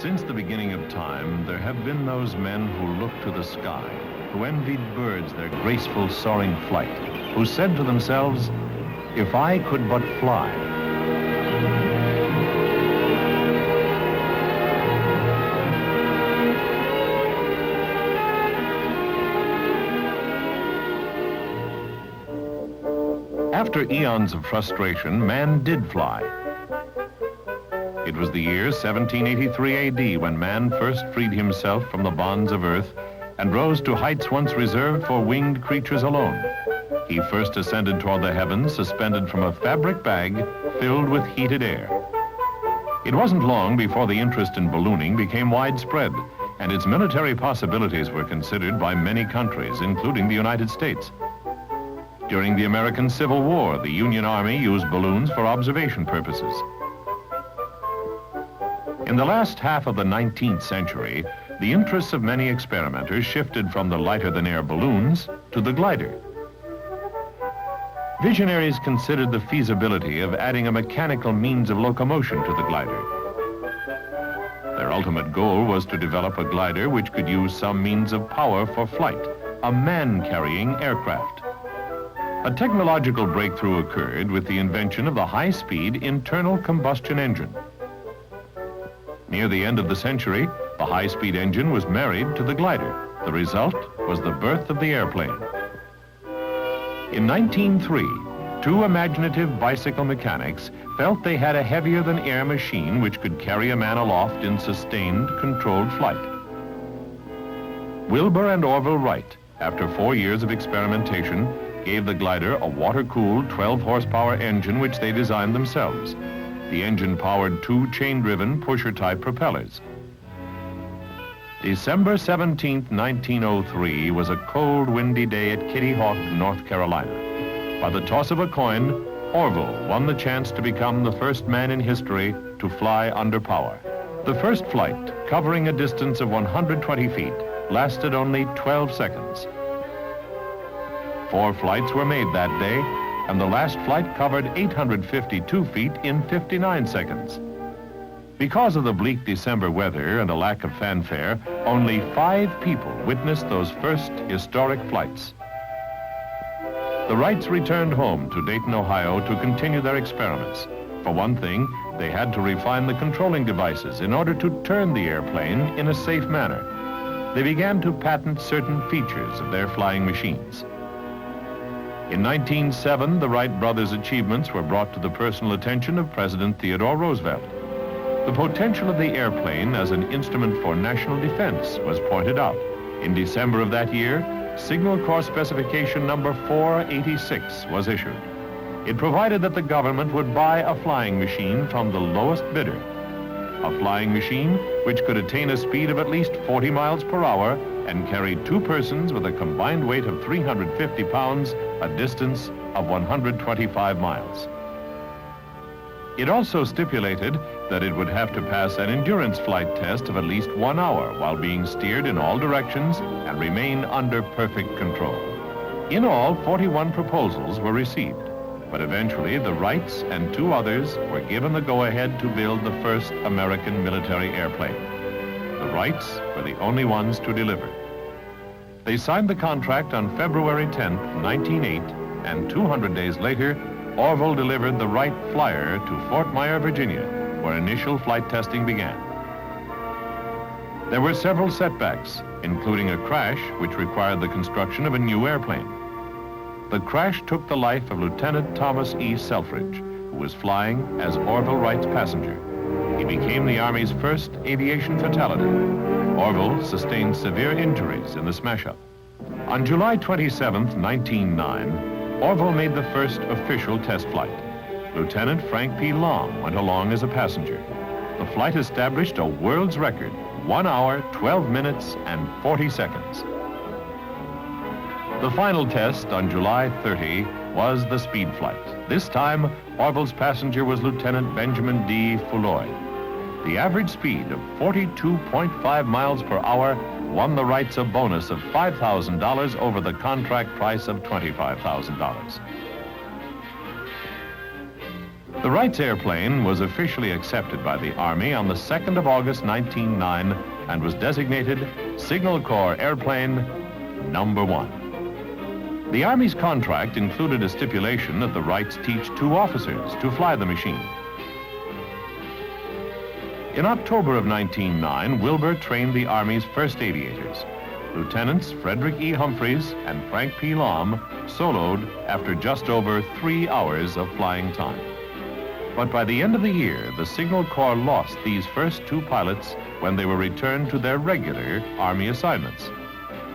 Since the beginning of time, there have been those men who looked to the sky, who envied birds their graceful soaring flight, who said to themselves, "If I could but fly." After eons of frustration, man did fly. It was the year 1783 AD when man first freed himself from the bonds of earth and rose to heights once reserved for winged creatures alone. He first ascended toward the heavens, suspended from a fabric bag filled with heated air. It wasn't long before the interest in ballooning became widespread, and its military possibilities were considered by many countries, including the United States. During the American Civil War, the Union Army used balloons for observation purposes. In the last half of the 19th century, the interests of many experimenters shifted from the lighter-than-air balloons to the glider. Visionaries considered the feasibility of adding a mechanical means of locomotion to the glider. Their ultimate goal was to develop a glider which could use some means of power for flight, a man-carrying aircraft. A technological breakthrough occurred with the invention of the high-speed internal combustion engine. Near the end of the century, the high-speed engine was married to the glider. The result was the birth of the airplane. In 1903, two imaginative bicycle mechanics felt they had a heavier-than-air machine which could carry a man aloft in sustained, controlled flight. Wilbur and Orville Wright, after 4 years of experimentation, gave the glider a water-cooled 12-horsepower engine which they designed themselves. The engine powered two chain-driven pusher-type propellers. December 17, 1903 was a cold, windy day at Kitty Hawk, North Carolina. By the toss of a coin, Orville won the chance to become the first man in history to fly under power. The first flight, covering a distance of 120 feet, lasted only 12 seconds. 4 flights were made that day, and the last flight covered 852 feet in 59 seconds. Because of the bleak December weather and a lack of fanfare, only 5 people witnessed those first historic flights. The Wrights returned home to Dayton, Ohio to continue their experiments. For one thing, they had to refine the controlling devices in order to turn the airplane in a safe manner. They began to patent certain features of their flying machines. In 1907, the Wright brothers' achievements were brought to the personal attention of President Theodore Roosevelt. The potential of the airplane as an instrument for national defense was pointed out. In December of that year, Signal Corps Specification number 486 was issued. It provided that the government would buy a flying machine from the lowest bidder. A flying machine which could attain a speed of at least 40 miles per hour and carry 2 persons with a combined weight of 350 pounds, a distance of 125 miles. It also stipulated that it would have to pass an endurance flight test of at least 1 hour while being steered in all directions and remain under perfect control. In all, 41 proposals were received, but eventually the Wrights and 2 others were given the go-ahead to build the first American military airplane. The Wrights were the only ones to deliver. They signed the contract on February 10, 1908, and 200 days later, Orville delivered the Wright Flyer to Fort Myer, Virginia, where initial flight testing began. There were several setbacks, including a crash which required the construction of a new airplane. The crash took the life of Lieutenant Thomas E. Selfridge, who was flying as Orville Wright's passenger. He became the Army's first aviation fatality. Orville sustained severe injuries in the smash-up. On July 27, 1909, Orville made the first official test flight. Lieutenant Frank P. Long went along as a passenger. The flight established a world's record, 1 hour, 12 minutes, and 40 seconds. The final test on July 30 was the speed flight. This time, Orville's passenger was Lieutenant Benjamin D. Fulloy. The average speed of 42.5 miles per hour won the Wrights a bonus of $5,000 over the contract price of $25,000. The Wrights airplane was officially accepted by the Army on the 2nd of August 1909 and was designated Signal Corps Airplane Number 1. The Army's contract included a stipulation that the Wrights teach 2 officers to fly the machine. In October of 1909, Wilbur trained the Army's first aviators. Lieutenants Frederick E. Humphreys and Frank P. Lom soloed after just over 3 hours of flying time. But by the end of the year, the Signal Corps lost these first 2 pilots when they were returned to their regular Army assignments.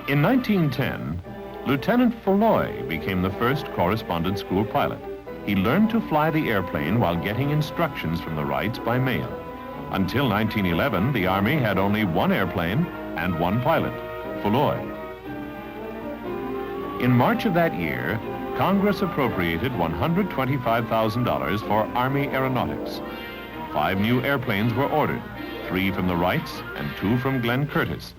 In 1910, Lieutenant Fulloy became the first correspondence school pilot. He learned to fly the airplane while getting instructions from the Wrights by mail. Until 1911, the Army had only 1 airplane and 1 pilot, Fulloy. In March of that year, Congress appropriated $125,000 for Army aeronautics. 5 new airplanes were ordered, 3 from the Wrights and 2 from Glenn Curtiss.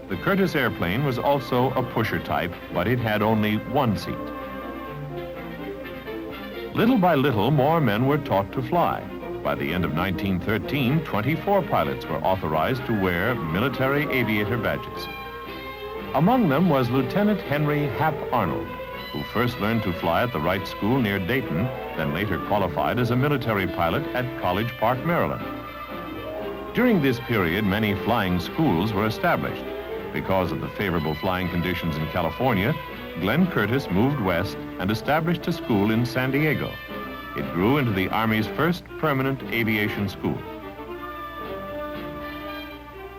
The Curtiss airplane was also a pusher type, but it had only 1 seat. Little by little, more men were taught to fly. By the end of 1913, 24 pilots were authorized to wear military aviator badges. Among them was Lieutenant Henry Hap Arnold, who first learned to fly at the Wright School near Dayton, then later qualified as a military pilot at College Park, Maryland. During this period, many flying schools were established. Because of the favorable flying conditions in California, Glenn Curtiss moved west and established a school in San Diego. It grew into the Army's first permanent aviation school.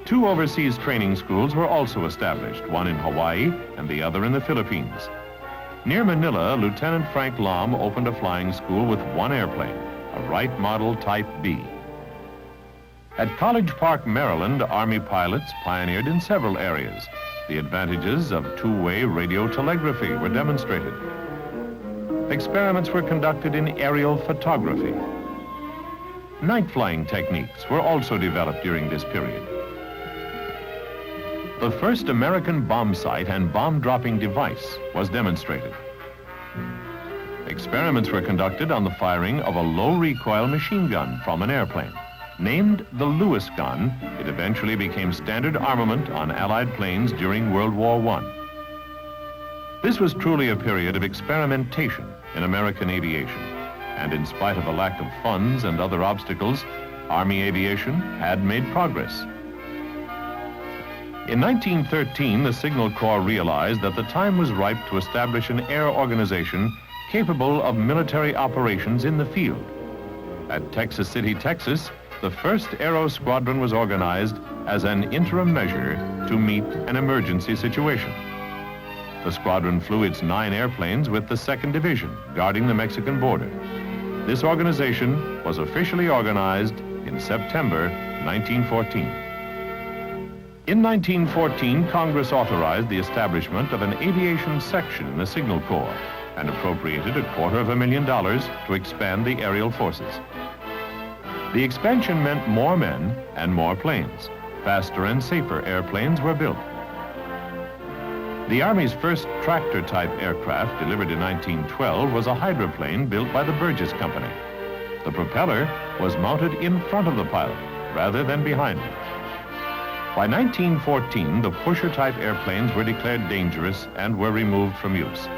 2 overseas training schools were also established, one in Hawaii and the other in the Philippines. Near Manila, Lieutenant Frank Lom opened a flying school with 1 airplane, a Wright Model Type B. At College Park, Maryland, Army pilots pioneered in several areas. The advantages of 2-way radio telegraphy were demonstrated. Experiments were conducted in aerial photography. Night flying techniques were also developed during this period. The first American bomb sight and bomb-dropping device was demonstrated. Experiments were conducted on the firing of a low-recoil machine gun from an airplane. Named the Lewis gun, it eventually became standard armament on Allied planes during World War I. This was truly a period of experimentation in American aviation, and in spite of a lack of funds and other obstacles, Army aviation had made progress. In 1913, the Signal Corps realized that the time was ripe to establish an air organization capable of military operations in the field. At Texas City, Texas, the first Aero Squadron was organized as an interim measure to meet an emergency situation. The squadron flew its 9 airplanes with the 2nd Division, guarding the Mexican border. This organization was officially organized in September 1914. In 1914, Congress authorized the establishment of an aviation section in the Signal Corps and appropriated $250,000 to expand the aerial forces. The expansion meant more men and more planes. Faster and safer airplanes were built. The Army's first tractor-type aircraft, delivered in 1912, was a hydroplane built by the Burgess Company. The propeller was mounted in front of the pilot rather than behind him. By 1914, the pusher-type airplanes were declared dangerous and were removed from use.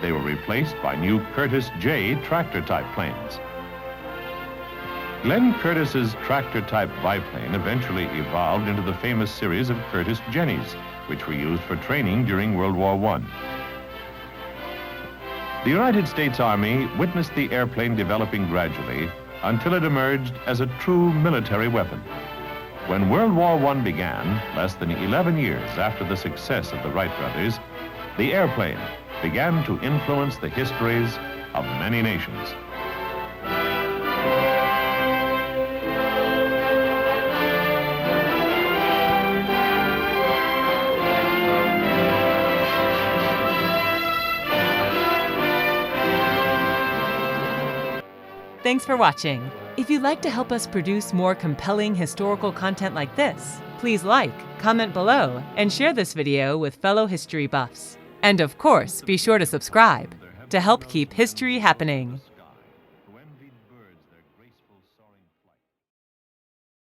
They were replaced by new Curtiss J tractor-type planes. Glenn Curtiss's tractor-type biplane eventually evolved into the famous series of Curtiss Jennies, which were used for training during World War I. The United States Army witnessed the airplane developing gradually until it emerged as a true military weapon. When World War I began, less than 11 years after the success of the Wright brothers, the airplane began to influence the histories of many nations. Thanks for watching. If you'd like to help us produce more compelling historical content like this, please like, comment below, and share this video with fellow history buffs. And of course, be sure to subscribe to help keep history happening.